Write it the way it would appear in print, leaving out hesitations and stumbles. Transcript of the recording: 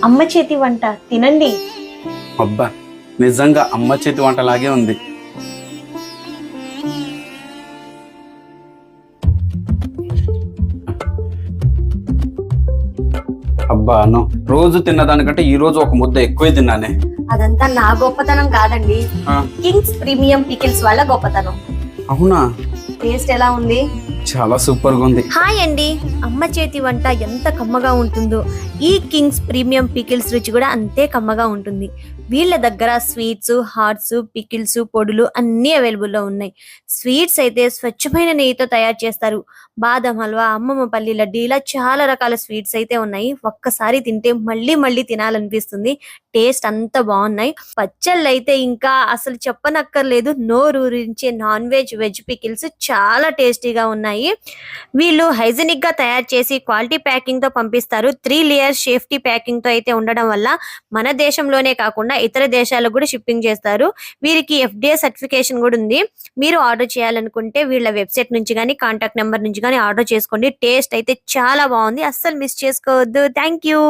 అమ్మ చేతి వంట తినండి. అబ్బా, నిజంగా అమ్మ చేతి వంటలాగే ఉంది. అబ్బా అను, రోజు తిన్నదానికంటే ఈ రోజు ఒక ముద్ద ఎక్కువే తిన్నానే. అదంతా నా గొప్పతనం కాదండి, ఆ, కింగ్స్ ప్రీమియం పికిల్స్ వాళ్ళ గొప్పతనం. అవునా? టేస్ట్ ఎలా ఉంది? చాలా సూపర్ గా ఉంది. హాయ్ అండి, అమ్మ చేతి వంట ఎంత కమ్మగా ఉంటుందో ఈ కింగ్స్ ప్రీమియం పికిల్స్ రుచి కూడా అంతే కమ్మగా ఉంటుంది. వీళ్ళ దగ్గర స్వీట్స్, హాట్స్, పికిల్స్, పొడులు అన్నీ అవైలబుల్లో ఉన్నాయి. స్వీట్స్ అయితే స్వచ్ఛమైన నెయ్యితో తయారు చేస్తారు. బాదం హల్వా, అమ్మమ్మ పల్లి లడ్డు, ఇలా చాలా రకాల స్వీట్స్ అయితే ఉన్నాయి. ఒక్కసారి తింటే మళ్ళీ మళ్ళీ తినాలనిపిస్తుంది. టేస్ట్ అంత బాగున్నాయి. పచ్చళ్ళు అయితే ఇంకా అసలు చెప్పనక్కర్లేదు. నోరూరించే నాన్ వెజ్, వెజ్ పికిల్స్ చాలా టేస్టీగా ఉన్నాయి. వీళ్ళు హైజెనిక్ గా తయారు చేసి క్వాలిటీ ప్యాకింగ్ తో పంపిస్తారు. 3 లేయర్ సేఫ్టీ ప్యాకింగ్ తో అయితే ఉండడం వల్ల మన దేశంలోనే కాకుండా ఇతర దేశాలకు కూడా షిప్పింగ్ చేస్తారు. వీరికి FDA సర్టిఫికేషన్ కూడా ఉంది. మీరు ఆర్డర్ చేయాలనుకుంటే వీళ్ళ వెబ్సైట్ నుంచి కానీ కాంటాక్ట్ నెంబర్ నుంచి కానీ ఆర్డర్ చేసుకోండి. టేస్ట్ అయితే చాలా బాగుంది, అస్సలు మిస్ చేసుకోవద్దు. Thank you.